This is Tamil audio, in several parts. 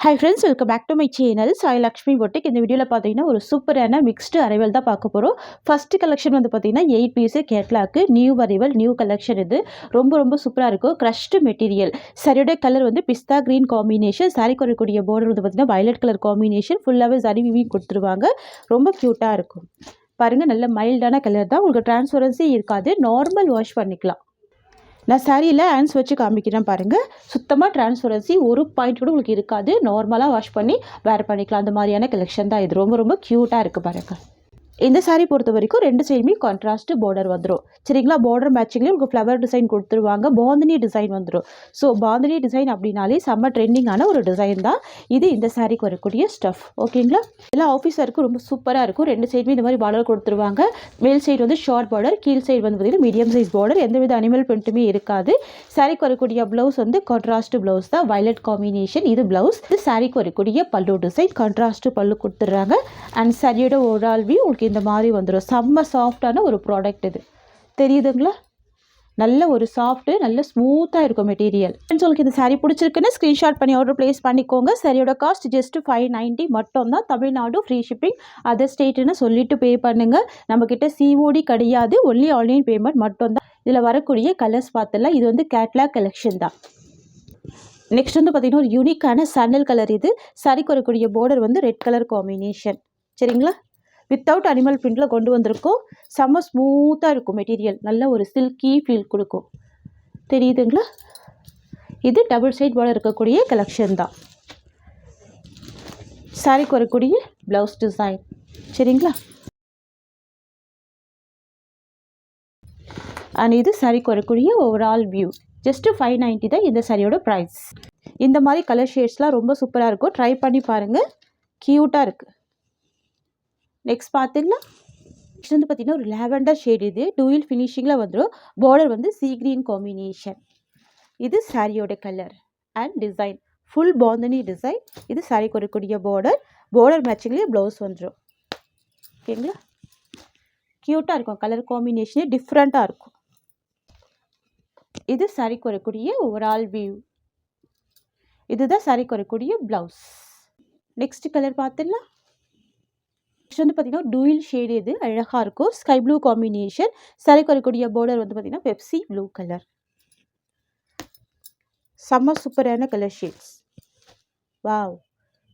Hi friends, welcome back to my channel Sai Lakshmi boutique. இந்த வீடியோவில் பார்த்தீங்கன்னா ஒரு சூப்பரான மிக்ஸ்டு அரைவல் தான் பார்க்க போகிறோம். ஃபஸ்ட்டு கலெக்ஷன் வந்து பார்த்தீங்கன்னா 8 piece catalogue new arrival new collection. இது ரொம்ப சூப்பராக இருக்கும். Crushed material. சரியோட கலர் வந்து பிஸ்தா க்ரீன் காம்பினேஷன். சாரி குறைக்கூடிய பார்டர் வந்து பார்த்தீங்கன்னா வயலட் கலர் காம்பினேஷன். ஃபுல்லாகவே சரி விவிங் கொடுத்துருவாங்க. ரொம்ப க்யூட்டாக இருக்கும். பாருங்கள், நல்ல மைல்டான கலர் தான். உங்களுக்கு டிரான்ஸ்பரன்சி இருக்காது. நார்மல் வாஷ் பண்ணிக்கலாம். நான் சாரியில் ஹேண்ட்ஸ் வச்சு காமிக்கிறேன் பாருங்கள். சுத்தமாக டிரான்ஸ்பரன்சி ஒரு பாயிண்ட் கூட உங்களுக்கு இருக்காது. நார்மலாக வாஷ் பண்ணி வேர் பண்ணிக்கலாம். அந்த மாதிரியான கலெக்ஷன் தான் இது. ரொம்ப க்யூட்டாக இருக்குது பாருங்கள். இந்த சாரீ பொறுத்த வரைக்கும் 2 சைடுமே கான்ட்ராஸ்ட் பார்டர் வந்துடும். சரிங்களா? பார்டர் மேட்சிங்லேயே உங்களுக்கு ஃப்ளவர் டிசைன் கொடுத்துருவாங்க. பாந்தினி டிசைன் வந்துடும். ஸோ பாந்தினி டிசைன் அப்படின்னாலே செம்ம ட்ரெண்டிங்கான ஒரு டிசைன் தான் இது. இந்த சாரீக்கு வரக்கூடிய ஸ்டஃப் ஓகேங்களா? எல்லாம் ஆஃபீஸருக்கு ரொம்ப சூப்பராக இருக்கும். 2 சைடுமே இந்த மாதிரி பார்டர் கொடுத்துருவாங்க. மேல் சைடு வந்து ஷார்ட் பார்டர், கீழ் சைடு வந்து பார்த்தீங்கன்னா மீடியம் சைஸ் பார்டர். எந்தவித அனிமல் பிரிண்ட்டுமே இருக்காது. சாரீக்கு வரக்கூடிய ப்ளவுஸ் வந்து கான்ட்ராஸ்ட் ப்ளவுஸ் தான், வயலட் காம்பினேஷன். இது ப்ளவுஸ். இது சாரீக்கு வரக்கூடிய பல்லு டிசைன், கான்ட்ராஸ்ட் பல்லு கொடுத்துட்றாங்க. அண்ட் சாரியோட ஓவரால் வியூ உங்களுக்கு இந்த மாதிரி வந்துடும். செம்ம சாஃப்டான ஒரு ப்ராடக்ட் இது. தெரியுதுங்களா? நல்ல ஒரு சாஃப்ட்டு, நல்ல ஸ்மூத்தாக இருக்கும் மெட்டீரியல். உங்களுக்கு இந்த சாரீ பிடிச்சிருக்குன்னு ஸ்க்ரீன்ஷாட் பண்ணி ஆர்டர் ப்ளேஸ் பண்ணிக்கோங்க. சாரியோட காஸ்ட் ஜஸ்ட் 590 மட்டும் தான். Tamil Nadu free shipping. அதர் ஸ்டேட்டுன்னு சொல்லிட்டு பே பண்ணுங்கள். நம்மக்கிட்ட சிஓடி கிடையாது. ஒன்லி ஆன்லைன் பேமெண்ட் மட்டும் தான். இதில் வரக்கூடிய கலர்ஸ் பார்த்துலாம். இது வந்து கேட்லாக் கலெக்ஷன் தான். நெக்ஸ்ட் வந்து பார்த்திங்கன்னா ஒரு யூனிக்கான சாண்டல் கலர். இது சாரிக்கு வரக்கூடிய பார்டர் வந்து ரெட் கலர் காம்பினேஷன். சரிங்களா? வித்தவுட் அனிமல் பிரிண்டில் கொண்டு வந்திருக்கோம். செம்ம ஸ்மூத்தாக இருக்கும் மெட்டீரியல். நல்ல ஒரு சில்கி ஃபீல் கொடுக்கும். தெரியுதுங்களா? இது டபுள் சைட் பார்டர் இருக்கக்கூடிய கலெக்ஷன் தான். சாரிக்கு வரக்கூடிய ப்ளவுஸ் டிசைன். சரிங்களா? அண்ட் இது சாரிக்கு வரக்கூடிய ஓவரால் வியூ. ஜஸ்ட்டு 590 தான் இந்த சாரியோட ப்ரைஸ். இந்த மாதிரி கலர் ஷேட்ஸ்லாம் ரொம்ப சூப்பராக இருக்கும். ட்ரை பண்ணி பாருங்கள். க்யூட்டாக இருக்குது. நெக்ஸ்ட் பார்த்தீங்களா? நெக்ஸ்ட் வந்து பார்த்திங்கன்னா ஒரு லாவெண்டர் ஷேட். இது டூயில் ஃபினிஷிங்கில் வந்துடும். பார்டர் வந்து சீ க்ரீன் காம்பினேஷன். இது சாரியோட colour and design. Full bandhani design. இது சாரிக்கு வரக்கூடிய பார்டர். பார்டர் மேட்சிங்லேயே ப்ளவுஸ் வந்துடும். ஓகேங்களா? க்யூட்டாக இருக்கும். கலர் காம்பினேஷனே டிஃப்ரெண்ட்டாக இருக்கும். இது சாரிக்கு வரக்கூடிய ஓவரால் வியூ. இதுதான் சாரிக்கு வரக்கூடிய ப்ளவுஸ். நெக்ஸ்ட் கலர் பார்த்துடலாம். நெக்ஸ்ட் வந்து பார்த்திங்கன்னா டூயில் ஷேடு. இது அழகாக இருக்கும். Sky blue combination. சாரிக்கு வரக்கூடிய பார்டர் வந்து பார்த்திங்கன்னா பெப்சி ப்ளூ கலர். செம்ம சூப்பரான கலர் ஷேட்ஸ். வாவ்,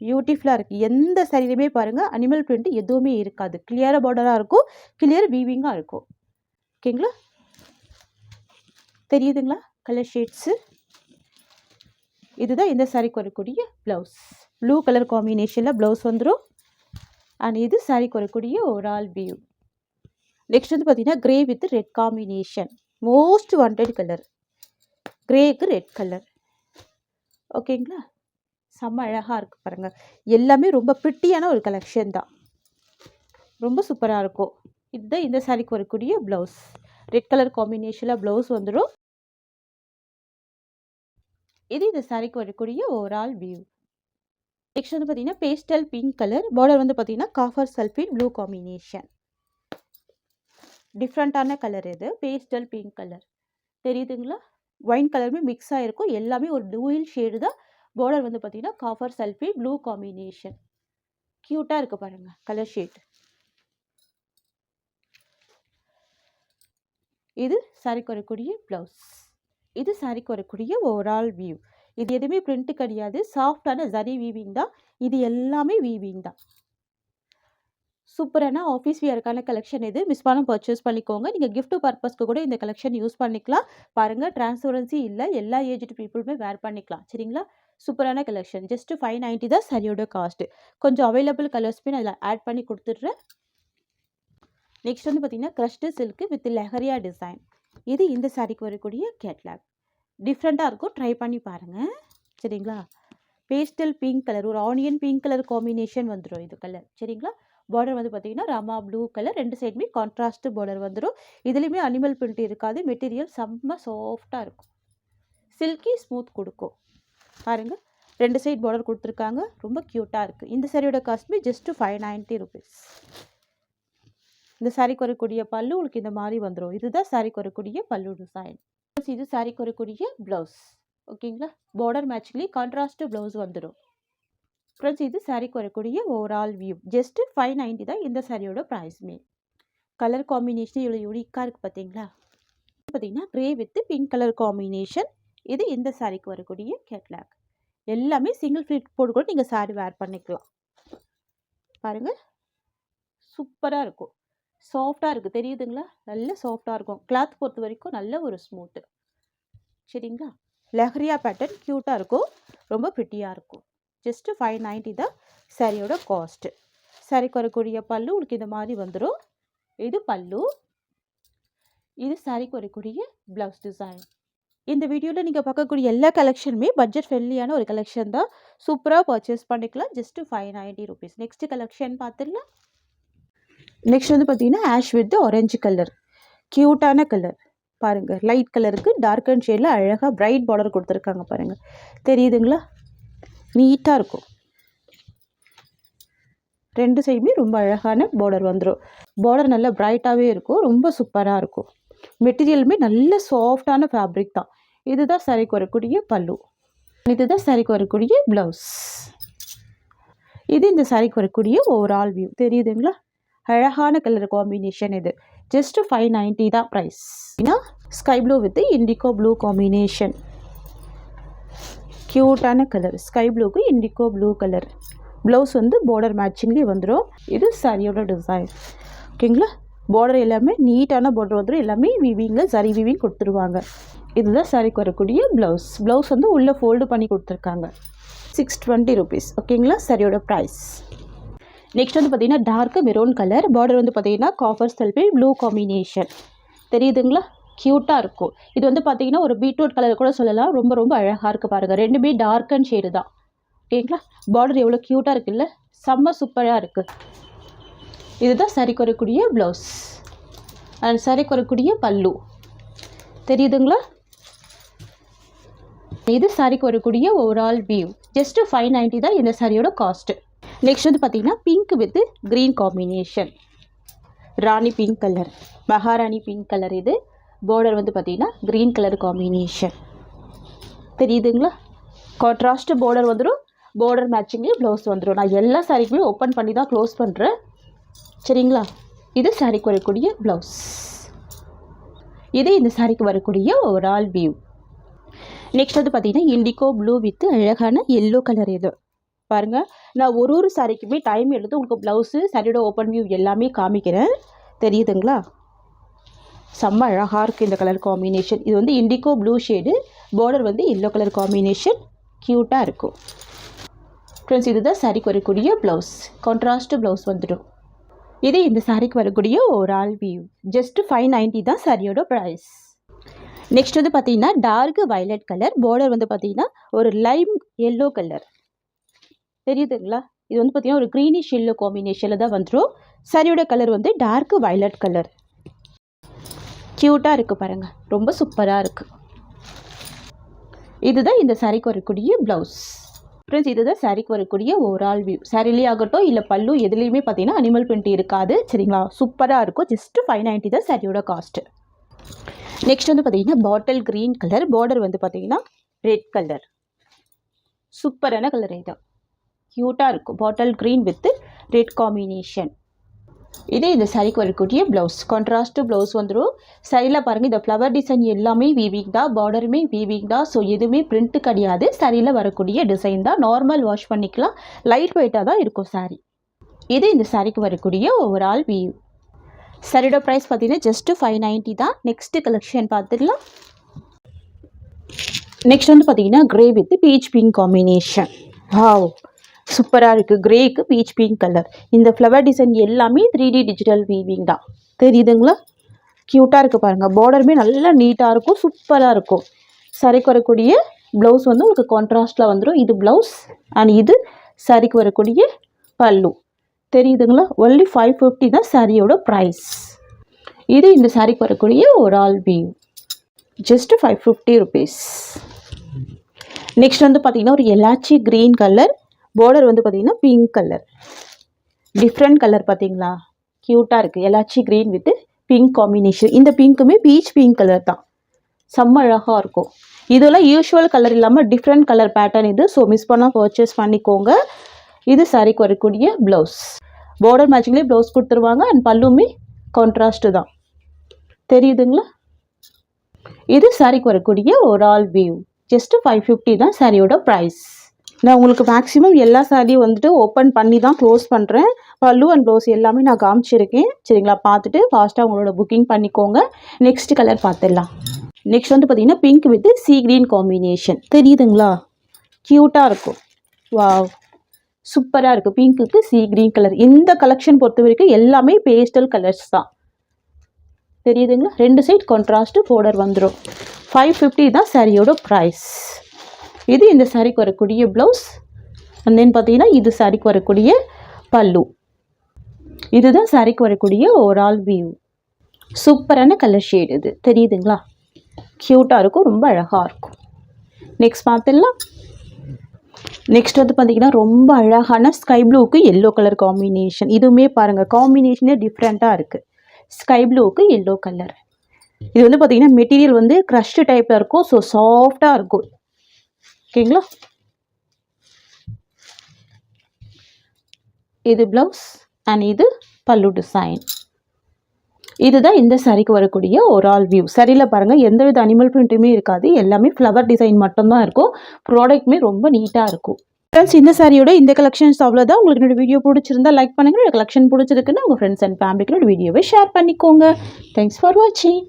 பியூட்டிஃபுல்லாக இருக்குது. எந்த சாரிலையுமே பாருங்கள் அனிமல் பிரிண்ட் எதுவுமே இருக்காது. கிளியராக பார்டராக இருக்கும். கிளியர் வீவிங்காக இருக்கும். ஓகேங்களா? தெரியுதுங்களா கலர் ஷேட்ஸு? இதுதான் இந்த சாரிக்கு வரக்கூடிய ப்ளவுஸ். ப்ளூ கலர் காம்பினேஷனில் ப்ளவுஸ் வந்துடும். அண்ட் இது சாரிக்கு வரக்கூடிய ஓவரால் வியூ. நெக்ஸ்ட் வந்து பார்த்திங்கன்னா grey with red combination. Most wanted colour. க்ரேக்கு ரெட் கலர். ஓகேங்களா? செம்ம அழகாக இருக்குது பாருங்கள். எல்லாமே ரொம்ப பிரிட்டியான ஒரு கலெக்ஷன் தான். ரொம்ப சூப்பராக இருக்கும். இதுதான் இந்த சாரிக்கு வரக்கூடிய ப்ளவுஸ். ரெட் கலர் காம்பினேஷனில் ப்ளவுஸ் வந்துடும். இது இந்த சாரிக்கு வரக்கூடிய ஓவரால் வியூ. நெக்ஸ்ட் வந்து பார்த்திங்கன்னா பேஸ்டல் பிங்க் கலர். பார்டர் வந்து பார்த்திங்கன்னா காஃபர் சல்ஃபேட் ப்ளூ காம்பினேஷன். டிஃப்ரெண்ட்டான கலர் இது. Pastel pink colour. தெரியுதுங்களா? ஒயின் கலருமே மிக்ஸ் ஆகிருக்கும். எல்லாமே ஒரு டூயில் ஷேடு தான். பார்டர் வந்து பார்த்திங்கன்னா காஃபர் சல்ஃபேட் ப்ளூ காம்பினேஷன். க்யூட்டாக இருக்குது பாருங்கள் கலர் ஷேட். இது சாரிக்கு வரக்கூடிய ப்ளவுஸ். இது சாரிக்கு வரக்கூடிய ஓவரால் வியூ. இது எதுவுமே பிரிண்ட் கிடையாது. சாஃப்டான ஜரி வீவிங் தான். இது எல்லாமே வீவிங் தான். சூப்பரான ஆஃபீஸ் வியருக்கான கலெக்ஷன் இது. மிஸ் பண்ண பர்ச்சேஸ் பண்ணிக்கோங்க. நீங்கள் கிஃப்ட் பர்பஸ்க்கு கூட இந்த கலெக்ஷன் யூஸ் பண்ணிக்கலாம். பாருங்கள், டிரான்ஸ்பரன்சி இல்லை. எல்லா ஏஜ்டு பீப்புளுமே வேர் பண்ணிக்கலாம். சரிங்களா? சூப்பரான கலெக்ஷன். ஜஸ்ட் 590 தான் சரியோட காஸ்ட்டு. கொஞ்சம் அவைலபிள் கலர்ஸ்மே நான் அதில் ஆட் பண்ணி கொடுத்துட்றேன். நெக்ஸ்ட் வந்து பார்த்திங்கன்னா crushed silk with leheriya design. இது இந்த சாரிக்கு வரக்கூடிய கேட்லாக். டிஃப்ரெண்ட்டாக இருக்கும். ட்ரை பண்ணி பாருங்கள். சரிங்களா? பேஸ்டல் பிங்க் கலர், ஒரு ஆனியன் பிங்க் கலர் காம்பினேஷன் வந்துடும் இது கலர். சரிங்களா? பார்டர் வந்து பார்த்திங்கன்னா ராமா ப்ளூ கலர். 2 சைடுமே கான்ட்ராஸ்ட் பார்டர் வந்துடும். இதுலேயுமே அனிமல் பிரிண்ட் இருக்காது. மெட்டீரியல் செம்ம சாஃப்டாக இருக்கும். சில்கி ஸ்மூத் கொடுக்கும். பாருங்கள், 2 சைட் பார்டர் கொடுத்துருக்காங்க. ரொம்ப க்யூட்டாக இருக்குது. இந்த சாரியோட காஸ்ட்மே ஜஸ்ட்டு 590 ருபீஸ். இந்த சாரிக்கு வரக்கூடிய பல்லு உங்களுக்கு இந்த மாதிரி வந்துடும். இதுதான் சாரிக்கு வரக்கூடிய பல்லு டிசைன். இது சாரிக்கு வரக்கூடிய ப்ளவுஸ். ஓகேங்களா? பார்டர் மேட்ச்லேயே கான்ட்ராஸ்ட் ப்ளவுஸ் வந்துடும். ஃப்ரெண்ட்ஸ் இது சாரீக்கு வரக்கூடிய ஓவரால் வியூ. ஜஸ்ட் 590 தான் இந்த சாரியோட ப்ரைஸ்மே. கலர் காம்பினேஷன் இவ்வளோ யூனிக்காக இருக்குது பார்த்தீங்களா. பார்த்தீங்கன்னா grey with pink colour combination. இது இந்த சாரிக்கு வரக்கூடிய கேட்லாக். எல்லாமே சிங்கிள் ஃபிட் போட்டு கூட நீங்கள் சாரி வேர் பண்ணிக்கலாம். பாருங்கள், சூப்பராக இருக்கும். சாஃப்டாக இருக்குது, தெரியுதுங்களா? நல்ல சாஃப்டாக இருக்கும். கிளாத் பொறுத்த வரைக்கும் நல்ல ஒரு ஸ்மூத்து. சரிங்களா? லெஹரியா பேட்டர்ன் க்யூட்டாக இருக்கும், ரொம்ப ப்ரிட்டியாக இருக்கும். ஜஸ்ட்டு 590 தான் சாரியோட காஸ்ட்டு. சாரிக்கு வரக்கூடிய பல்லு உங்களுக்கு இந்த மாதிரி வந்துடும். இது பல்லு. இது சாரிக்கு வரக்கூடிய ப்ளவுஸ் டிசைன். இந்த வீடியோவில் நீங்கள் பார்க்கக்கூடிய எல்லா கலெக்ஷனுமே பட்ஜெட் ஃப்ரெண்ட்லியான ஒரு கலெக்ஷன் தான். சூப்பராக பர்ச்சேஸ் பண்ணிக்கலாம். Just 590 rupees. நெக்ஸ்ட்டு கலெக்ஷன் பார்த்துடலாம். நெக்ஸ்ட் வந்து பார்த்தீங்கன்னா ஆஷ் வித் ஆரஞ்சு கலர். க்யூட்டான கலர் பாருங்கள். லைட் கலருக்கு டார்க் அண்ட் ஷேடில் அழகாக பிரைட் பார்டர் கொடுத்துருக்காங்க பாருங்கள். தெரியுதுங்களா? நீட்டாக இருக்கும். ரெண்டு சைடுமே ரொம்ப அழகான பார்டர் வந்துடும். பார்டர் நல்லா பிரைட்டாகவே இருக்கும், ரொம்ப சூப்பராக இருக்கும். மெட்டீரியலுமே நல்ல சாஃப்டான ஃபேப்ரிக் தான். இதுதான் சாரிக்கு வரக்கூடிய பல்லு. இதுதான் சாரிக்கு வரக்கூடிய ப்ளவுஸ். இது இந்த சாரிக்கு வரக்கூடிய ஓவரால் வியூ. தெரியுதுங்களா? அழகான கலர் காம்பினேஷன். இது ஜஸ்ட்டு 590 தான் ப்ரைஸ். ஏன்னா sky blue with indigo blue combination. க்யூட்டான கலர். ஸ்கை ப்ளூக்கு இண்டிகோ ப்ளூ கலர். ப்ளவுஸ் வந்து பார்டர் மேட்சிங்லேயே வந்துடும். இது சாரியோட டிசைன். ஓகேங்களா? பார்டர் எல்லாமே நீட்டான பார்டர் வந்துடும். எல்லாமே வீவிங்கில் சரி வீவிங் கொடுத்துருவாங்க. இதுதான் சாரிக்கு வரக்கூடிய ப்ளவுஸ். ப்ளவுஸ் வந்து உள்ளே ஃபோல்டு பண்ணி கொடுத்துருக்காங்க. 620 ருபீஸ். ஓகேங்களா? சாரியோட ப்ரைஸ். நெக்ஸ்ட் வந்து பார்த்தீங்கன்னா டார்க் மெரூன் கலர். பார்டர் வந்து பார்த்தீங்கன்னா காப்பர் செல்ஃபி ப்ளூ காம்பினேஷன். தெரியுதுங்களா? க்யூட்டாக இருக்கும். இது வந்து பார்த்தீங்கன்னா ஒரு பீட்ரூட் கலர் கூட சொல்லலாம். ரொம்ப ரொம்ப அழகாக இருக்குது பாருங்கள். ரெண்டுமே டார்க் அண்ட் ஷேடு தான். ஓகேங்களா? பார்டர் எவ்வளோ க்யூட்டாக இருக்குல்ல? செம்ம சூப்பராக இருக்குது. இதுதான் சாரிக்கு வரக்கூடிய ப்ளவுஸ் அண்ட் சாரிக்கு வரக்கூடிய பல்லு. தெரியுதுங்களா? இது சாரிக்கு வரக்கூடிய ஓவரால் வியூ. ஜஸ்ட்டு 590 தான் இந்த சாரியோட காஸ்ட்டு. நெக்ஸ்ட் வந்து பார்த்தீங்கன்னா pink with green combination. Rani pink colour, மகாராணி பிங்க் கலர். இது பார்டர் வந்து பார்த்தீங்கன்னா க்ரீன் கலர் காம்பினேஷன். தெரியுதுங்களா? கான்ட்ராஸ்ட் பார்டர் வந்துடும். பார்டர் மேட்சிங்லேயே ப்ளவுஸ் வந்துடும். நான் எல்லா சாரிக்குமே ஓப்பன் பண்ணி தான் க்ளோஸ் பண்ணுறேன். சரிங்களா? இது சாரிக்கு வரக்கூடிய ப்ளவுஸ். இது இந்த சாரிக்கு வரக்கூடிய ஓவரால் வியூ. நெக்ஸ்ட் வந்து பார்த்தீங்கன்னா இண்டிகோ ப்ளூ வித் அழகான எல்லோ கலர். இது பாருங்கள், நான் ஒரு சாரிக்குமே டைம் எடுத்து உங்களுக்கு ப்ளவுஸு சாரியோட ஓப்பன் வியூ எல்லாமே காமிக்கிறேன். தெரியுதுங்களா? செம்ம அழகாக இருக்குது இந்த கலர் காம்பினேஷன். இது வந்து இண்டிகோ ப்ளூ ஷேடு, பார்டர் வந்து எல்லோ கலர் காம்பினேஷன். க்யூட்டாக இருக்கும். ஃப்ரெண்ட்ஸ் இதுதான் சாரிக்கு வரக்கூடிய ப்ளவுஸ். கான்ட்ராஸ்ட் ப்ளவுஸ் வந்துடும். இது இந்த சாரிக்கு வரக்கூடிய ஓவரால் வியூ. ஜஸ்ட்டு 590 தான் சாரியோட ப்ரைஸ். நெக்ஸ்ட் வந்து பார்த்தீங்கன்னா டார்க் வயலட் கலர். பார்டர் வந்து பார்த்தீங்கன்னா ஒரு லைம் எல்லோ கலர். தெரியுதுங்களா? இது வந்து பார்த்தீங்கன்னா ஒரு க்ரீனிஷ் எல்லோ காம்பினேஷனில் தான் வந்துடும். சாரியோட கலர் வந்து டார்க் வயலட் கலர். க்யூட்டாக இருக்குது பாருங்கள், ரொம்ப சூப்பராக இருக்குது. இதுதான் இந்த சாரிக்கு வரக்கூடிய ப்ளவுஸ். ஃப்ரெண்ட்ஸ் இதுதான் சாரிக்கு வரக்கூடிய ஓவரால் வியூ. சாரிலே ஆகட்டும் இல்லை பல்லு எதுலேயுமே பார்த்தீங்கன்னா அனிமல் பிரிண்ட் இருக்காது. சரிங்களா? சூப்பராக இருக்கும். ஜஸ்ட்டு 590 தான் சாரியோட காஸ்ட்டு. நெக்ஸ்ட் வந்து பார்த்தீங்கன்னா பாட்டில் க்ரீன் கலர். பார்டர் வந்து பார்த்தீங்கன்னா ரெட் கலர். சூப்பரான கலர். இதுதான் க்யூட்டாக இருக்கும். Bottle green with red combination. இது இந்த சாரிக்கு வரக்கூடிய ப்ளவுஸ். கான்ட்ராஸ்ட் ப்ளவுஸ் வந்துடும். சாரியில் பாருங்கள், இந்த ஃப்ளவர் டிசைன் எல்லாமே வீவிங் தான். பார்டருமே வீவிங் தான். ஸோ எதுவுமே பிரிண்ட்டு கிடையாது. சாரியில் வரக்கூடிய டிசைன் தான். நார்மல் வாஷ் பண்ணிக்கலாம். லைட் வெயிட்டாக தான் இருக்கும் சாரி. இது இந்த சாரிக்கு வரக்கூடிய ஓவரால் வியூ. சாரியோட ப்ரைஸ் பார்த்தீங்கன்னா ஜஸ்ட்டு 590 தான். நெக்ஸ்ட்டு கலெக்ஷன் பார்த்துடலாம். நெக்ஸ்ட் வந்து பார்த்தீங்கன்னா grey with peach pink combination. Wow, சூப்பராக இருக்குது. க்ரேக்கு பீச் பிங்க் கலர். இந்த ஃப்ளவர் டிசைன் எல்லாமே 3D டிஜிட்டல் வீவிங் தான். தெரியுதுங்களா? க்யூட்டாக இருக்குது பாருங்கள். பார்டருமே நல்லா நீட்டாக இருக்கும், சூப்பராக இருக்கும். சாரிக்கு வரக்கூடிய ப்ளவுஸ் வந்து உங்களுக்கு கான்ட்ராஸ்டில் வந்துடும். இது ப்ளவுஸ் அண்ட் இது சாரிக்கு வரக்கூடிய பல்லு. தெரியுதுங்களா? ஒன்லி 550 தான் சாரியோட ப்ரைஸ். இது இந்த சாரிக்கு வரக்கூடிய overall view. Just 550 rupees. Next வந்து பார்த்தீங்கன்னா ஒரு எலாச்சி க்ரீன் கலர். பார்டர் வந்து பார்த்தீங்கன்னா பிங்க் கலர். டிஃப்ரெண்ட் கலர் பார்த்தீங்களா? க்யூட்டாக இருக்குது. Elaichi green with pink combination. இந்த பிங்க்குமே பீச் பிங்க் கலர் தான். செம்ம அழகாக இருக்கும். இதெல்லாம் யூஷுவல் கலர் இல்லாமல் டிஃப்ரெண்ட் கலர் பேட்டர்ன் இது. ஸோ மிஸ் பண்ணால் பர்ச்சேஸ் பண்ணிக்கோங்க. இது சாரிக்கு வரக்கூடிய ப்ளவுஸ். பார்டர் மேட்சிங்லேயே ப்ளவுஸ் கொடுத்துருவாங்க. அண்ட் பல்லுமே கான்ட்ராஸ்ட்டு தான். தெரியுதுங்களா? இது சாரிக்கு வரக்கூடிய ஓவரால் வியூ. ஜஸ்ட் 550 தான் சாரியோட ப்ரைஸ். நான் உங்களுக்கு மேக்ஸிமம் எல்லா சாரியும் வந்துட்டு ஓப்பன் பண்ணி தான் க்ளோஸ் பண்ணுறேன். பல்லு அண்ட் ப்ளவுஸ் எல்லாமே நான் காமிச்சிருக்கேன். சரிங்களா? பார்த்துட்டு ஃபாஸ்ட்டாக உங்களோட புக்கிங் பண்ணிக்கோங்க. நெக்ஸ்ட் கலர் பார்த்துடலாம். நெக்ஸ்ட் வந்து பார்த்தீங்கன்னா pink with sea green combination. தெரியுதுங்களா? க்யூட்டாக இருக்கும். வாவ், சூப்பராக இருக்குது. பிங்க்குக்கு சீ கிரீன் கலர். இந்த கலெக்ஷன் பொறுத்த வரைக்கும் எல்லாமே பேஸ்டல் கலர்ஸ் தான். தெரியுதுங்களா? 2 சைட் கான்ட்ராஸ்ட்டு பார்டர் வந்துடும். 550 தான் சாரியோட ப்ரைஸ். இது இந்த சாரிக்கு வரக்கூடிய ப்ளவுஸ். அண்ட் தென் பார்த்தீங்கன்னா இது சாரிக்கு வரக்கூடிய பல்லு. இதுதான் சாரிக்கு வரக்கூடிய ஓவரால் வியூ. சூப்பரான கலர் ஷேட் இது. தெரியுதுங்களா? க்யூட்டாக இருக்கும், ரொம்ப அழகாக இருக்கும். நெக்ஸ்ட் பார்த்துடலாம். நெக்ஸ்ட் வந்து பார்த்தீங்கன்னா ரொம்ப அழகான ஸ்கை ப்ளூக்கு எல்லோ கலர் காம்பினேஷன். இதுவுமே பாருங்கள், காம்பினேஷனே டிஃப்ரெண்ட்டாக இருக்குது. ஸ்கை ப்ளூக்கு எல்லோ கலர். இது வந்து பார்த்தீங்கன்னா மெட்டீரியல் வந்து க்ரஷ்டு டைப்பில் இருக்கும். ஸோ சாஃப்டாக இருக்கும். ஓகேங்களா? இது ப்ளவுஸ் அண்ட் இது பல்லு டிசைன். இதுதான் இந்த சாரிக்கு வரக்கூடிய ஓவரால் வியூ. சரியில் பாருங்கள், எந்தவித அனிமல் பிரிண்ட்டுமே இருக்காது. எல்லாமே ஃப்ளவர் டிசைன் மட்டும்தான் இருக்கும். ப்ராடக்ட்டுமே ரொம்ப நீட்டாக இருக்கும். ஃப்ரெண்ட்ஸ், இந்த சாரியோட இந்த கலெக்ஷன்ஸ் அவ்வளோதான். உங்களுக்கு என்னோட வீடியோ பிடிச்சிருந்தா லைக் பண்ணுங்கள். கலெக்ஷன் பிடிச்சிருக்குன்னு உங்கள் ஃப்ரெண்ட்ஸ் அண்ட் ஃபேமிலிக்கு வீடியோவை ஷேர் பண்ணிக்கோங்க. தேங்க்ஸ் ஃபார் வாட்சிங்.